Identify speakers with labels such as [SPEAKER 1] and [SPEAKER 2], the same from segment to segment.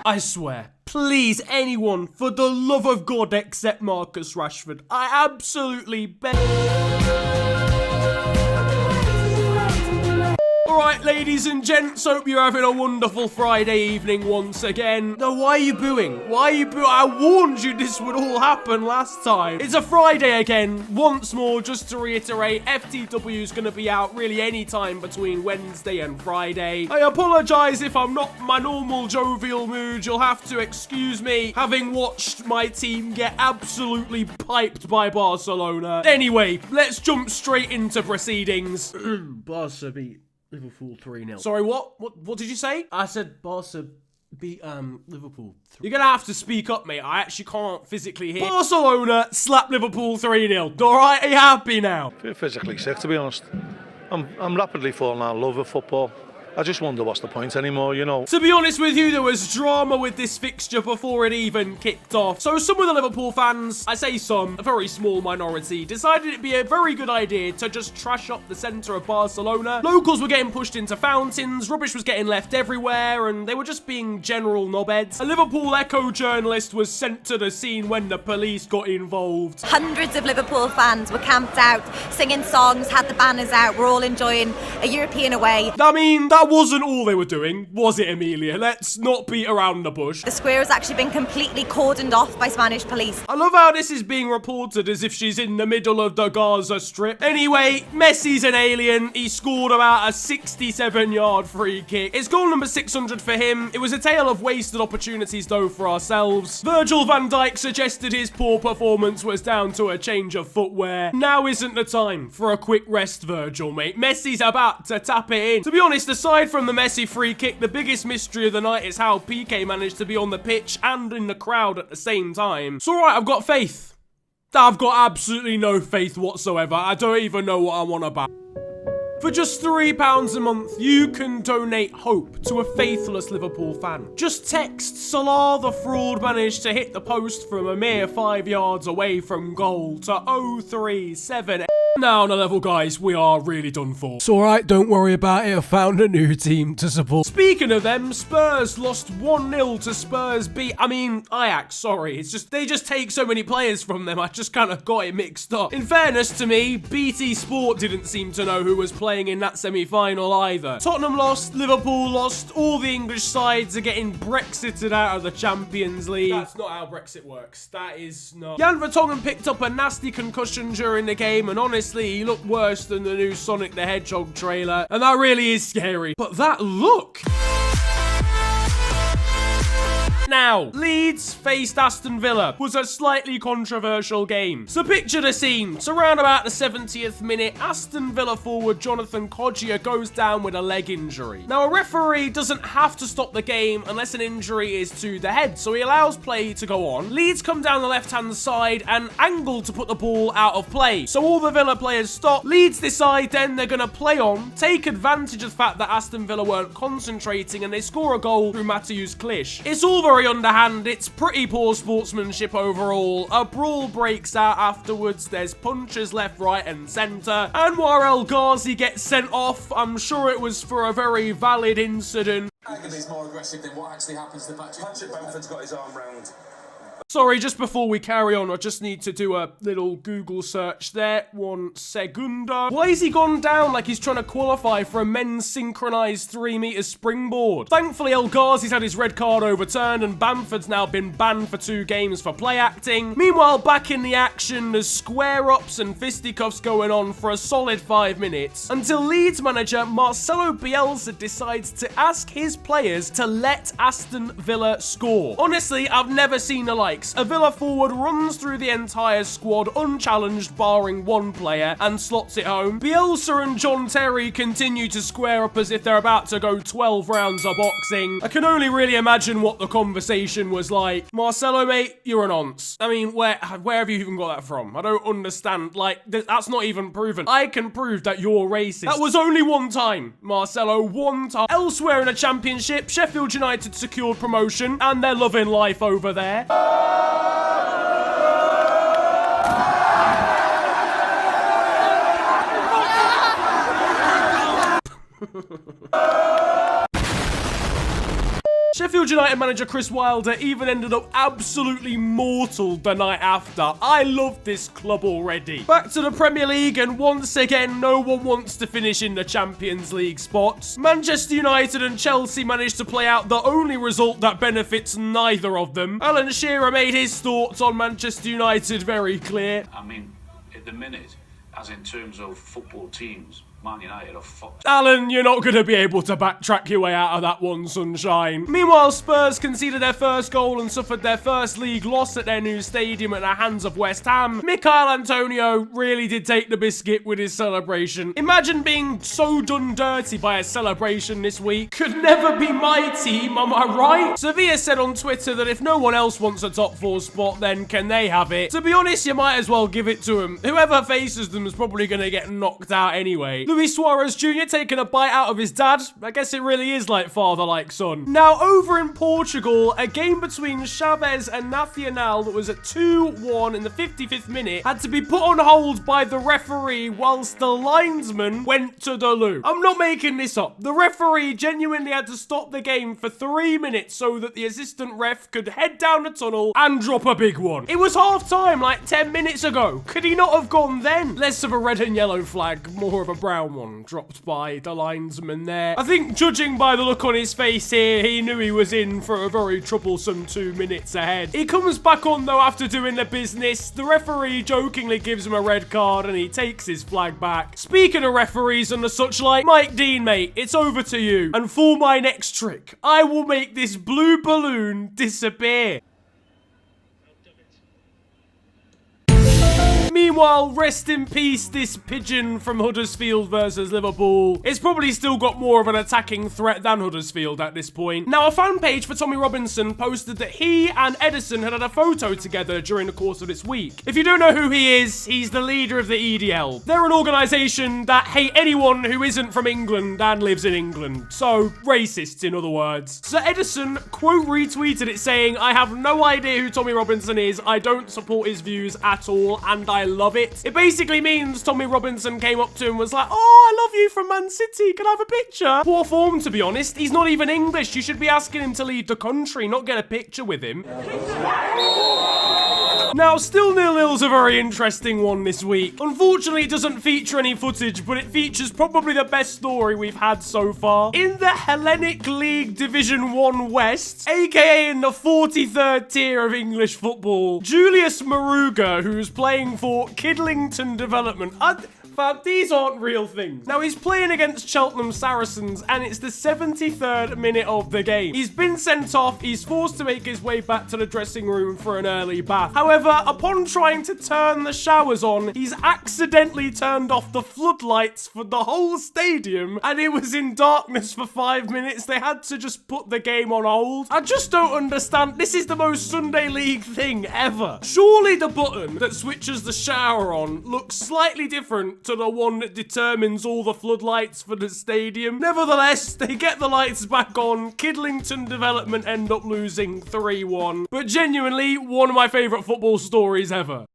[SPEAKER 1] I swear, please anyone, for the love of God, except Marcus Rashford. I absolutely beg. Alright, ladies and gents, hope you're having a wonderful Friday evening once again. No, why are you booing? Why are you booing? I warned you this would all happen last time. It's a Friday again. Once more, just to reiterate, FTW is going to be out really any time between Wednesday and Friday. I apologise if I'm not my normal jovial mood. You'll have to excuse me, having watched my team get absolutely piped by Barcelona. Anyway, let's jump straight into proceedings. Barca beat Liverpool 3-0. Sorry, what? What did you say? I said Barca beat Liverpool 3-0. You're gonna have to speak up, mate. I actually can't physically hear. Barcelona slapped Liverpool 3-0. Alright, are you happy now?
[SPEAKER 2] I feel physically sick, to be honest. I'm rapidly falling out of love with football. I just wonder what's the point anymore, you know.
[SPEAKER 1] To be honest with you, there was drama with this fixture before it even kicked off. So some of the Liverpool fans, I say some, a very small minority, decided it'd be a very good idea to just trash up the centre of Barcelona. Locals were getting pushed into fountains, rubbish was getting left everywhere, and they were just being general knobheads. A Liverpool Echo journalist was sent to the scene when the police got involved.
[SPEAKER 3] Hundreds of Liverpool fans were camped out, singing songs, had the banners out, we're all enjoying a European away.
[SPEAKER 1] I mean, that wasn't all they were doing, was it, Amelia? Let's not beat around the bush.
[SPEAKER 3] The square has actually been completely cordoned off by Spanish police.
[SPEAKER 1] I love how this is being reported as if she's in the middle of the Gaza Strip. Anyway, Messi's an alien. He scored about a 67-yard free kick. It's goal number 600 for him. It was a tale of wasted opportunities, though, for ourselves. Virgil van Dijk suggested his poor performance was down to a change of footwear. Now isn't the time for a quick rest, Virgil, mate. Messi's about to tap it in. To be honest, aside from the Messi free kick, the biggest mystery of the night is how PK managed to be on the pitch and in the crowd at the same time. It's alright, I've got faith. I've got absolutely no faith whatsoever. I don't even know what I'm on about. For just £3 a month, you can donate hope to a faithless Liverpool fan. Just text Salah the fraud managed to hit the post from a mere 5 yards away from goal to 037. Now on a level, guys, we are really done for. It's alright, don't worry about it. I found a new team to support. Speaking of them, Spurs lost 1-0 to Spurs Ajax, sorry. It's just, they just take so many players from them, I just kind of got it mixed up. In fairness to me, BT Sport didn't seem to know who was playing in that semi-final either. Tottenham lost, Liverpool lost, all the English sides are getting Brexited out of the Champions League. That's not how Brexit works. That is not. Jan Vertonghen picked up a nasty concussion during the game, and honestly, he looked worse than the new Sonic the Hedgehog trailer, and that really is scary. But that look! Now, Leeds faced Aston Villa was a slightly controversial game. So picture the scene. So around about the 70th minute, Aston Villa forward Jonathan Kodjia goes down with a leg injury. Now, a referee doesn't have to stop the game unless an injury is to the head, so he allows play to go on. Leeds come down the left-hand side and angle to put the ball out of play. So all the Villa players stop. Leeds decide then they're going to play on, take advantage of the fact that Aston Villa weren't concentrating, and they score a goal through Mateusz Klisz. It's all very underhand, it's pretty poor sportsmanship overall. A brawl breaks out afterwards, there's punches left, right and centre. Anwar El Ghazi gets sent off. I'm sure it was for a very valid incident.
[SPEAKER 4] I think it's more aggressive than what actually happens to Patrick. Patrick Bamford's got his arm round.
[SPEAKER 1] Sorry, just before we carry on, I just need to do a little Google search there. 1 segunda. Why has he gone down like he's trying to qualify for a men's synchronized 3-meter springboard? Thankfully, El Ghazi's had his red card overturned and Bamford's now been banned for 2 games for play acting. Meanwhile, back in the action, there's square-ups and fisticuffs going on for a solid 5 minutes until Leeds manager Marcelo Bielsa decides to ask his players to let Aston Villa score. Honestly, I've never seen the like. A Villa forward runs through the entire squad unchallenged barring one player and slots it home. Bielsa and John Terry continue to square up as if they're about to go 12 rounds of boxing. I can only really imagine what the conversation was like. Marcelo, mate, you're an once. I mean, where have you even got that from? I don't understand. Like, that's not even proven. I can prove that you're racist. That was only one time, Marcelo, one time. Elsewhere in the Championship, Sheffield United secured promotion and they're loving life over there. Sheffield United manager Chris Wilder even ended up absolutely mortal the night after. I love this club already. Back to the Premier League, and once again, no one wants to finish in the Champions League spots. Manchester United and Chelsea managed to play out the only result that benefits neither of them. Alan Shearer made his thoughts on Manchester United very clear.
[SPEAKER 5] I mean, at the minute, as in terms of football teams, Man United are fucked.
[SPEAKER 1] Alan, you're not going to be able to backtrack your way out of that one, sunshine. Meanwhile, Spurs conceded their first goal and suffered their first league loss at their new stadium at the hands of West Ham. Mikel Antonio really did take the biscuit with his celebration. Imagine being so done dirty by a celebration this week. Could never be my team, am I right? Sevilla said on Twitter that if no one else wants a top 4 spot, then can they have it? To be honest, you might as well give it to them. Whoever faces them is probably going to get knocked out anyway. Luis Suarez Jr. taking a bite out of his dad. I guess it really is like father, like son. Now, over in Portugal, a game between Chavez and Nacional that was at 2-1 in the 55th minute had to be put on hold by the referee whilst the linesman went to the loo. I'm not making this up. The referee genuinely had to stop the game for 3 minutes so that the assistant ref could head down the tunnel and drop a big one. It was half time like 10 minutes ago. Could he not have gone then? Less of a red and yellow flag, more of a brown one dropped by the linesman there. I think judging by the look on his face here, he knew he was in for a very troublesome 2 minutes ahead. He comes back on though after doing the business. The referee jokingly gives him a red card and he takes his flag back. Speaking of referees and the such like, Mike Dean, mate, it's over to you. And for my next trick, I will make this blue balloon disappear. Meanwhile, rest in peace, this pigeon from Huddersfield versus Liverpool. It's probably still got more of an attacking threat than Huddersfield at this point. Now, a fan page for Tommy Robinson posted that he and Edison had a photo together during the course of this week. If you don't know who he is, he's the leader of the EDL. They're an organisation that hate anyone who isn't from England and lives in England. So, racists, in other words. So Edison quote retweeted it saying, "I have no idea who Tommy Robinson is, I don't support his views at all, and I love it." It basically means Tommy Robinson came up to him and was like, "Oh, I love you from Man City, can I have a picture?" Poor form, to be honest. He's not even English. You should be asking him to leave the country, not get a picture with him. Now, still 0-0's a very interesting one this week. Unfortunately, it doesn't feature any footage, but it features probably the best story we've had so far. In the Hellenic League Division 1 West, aka in the 43rd tier of English football, Julius Maruga, who's playing for Kidlington Development. Fam, these aren't real things. Now, he's playing against Cheltenham Saracens, and it's the 73rd minute of the game. He's been sent off. He's forced to make his way back to the dressing room for an early bath. However, upon trying to turn the showers on, he's accidentally turned off the floodlights for the whole stadium, and it was in darkness for 5 minutes. They had to just put the game on hold. I just don't understand. This is the most Sunday League thing ever. Surely the button that switches the shower on looks slightly different to the one that determines all the floodlights for the stadium. Nevertheless, they get the lights back on. Kidlington Development end up losing 3-1. But genuinely, one of my favourite football stories ever.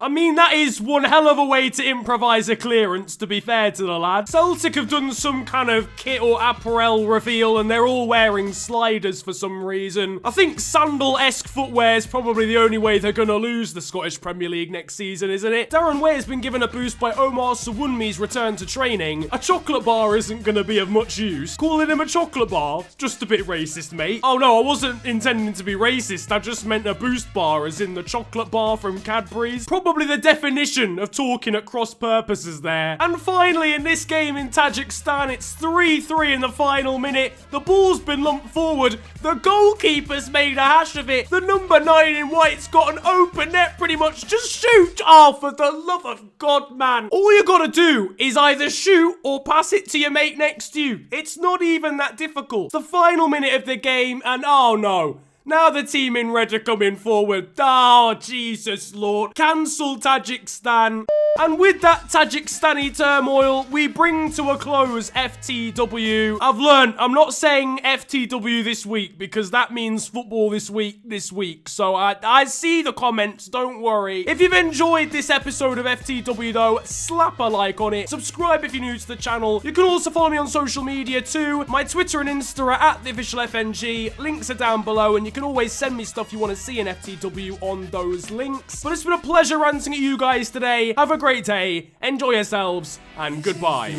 [SPEAKER 1] I mean, that is one hell of a way to improvise a clearance, to be fair to the lad. Celtic have done some kind of kit or apparel reveal, and they're all wearing sliders for some reason. I think sandal-esque footwear is probably the only way they're going to lose the Scottish Premier League next season, isn't it? Darren Weir's been given a boost by Omar Sawunmi's return to training. A chocolate bar isn't going to be of much use. Calling him a chocolate bar? Just a bit racist, mate. Oh no, I wasn't intending to be racist. I just meant a boost bar, as in the chocolate bar from Cadbury's. Probably the definition of talking at cross purposes there. And finally, in this game in Tajikistan, it's 3-3 in the final minute. The ball's been lumped forward. The goalkeeper's made a hash of it. The number 9 in white's got an open net pretty much. Just shoot! Oh, for the love of God, man. All you gotta do is either shoot or pass it to your mate next to you. It's not even that difficult. The final minute of the game, and oh no. Now the team in red are coming forward. Oh, Jesus Lord. Cancel Tajikistan. And with that Tajikistani turmoil, we bring to a close FTW. I've learned I'm not saying FTW this week because that means football this week. So I see the comments, don't worry. If you've enjoyed this episode of FTW though, slap a like on it. Subscribe if you're new to the channel. You can also follow me on social media too. My Twitter and Insta are at @theofficialfng. Links are down below, and you can always send me stuff you want to see in FTW on those links. But it's been a pleasure ranting at you guys today. Have a great day, enjoy yourselves, and goodbye.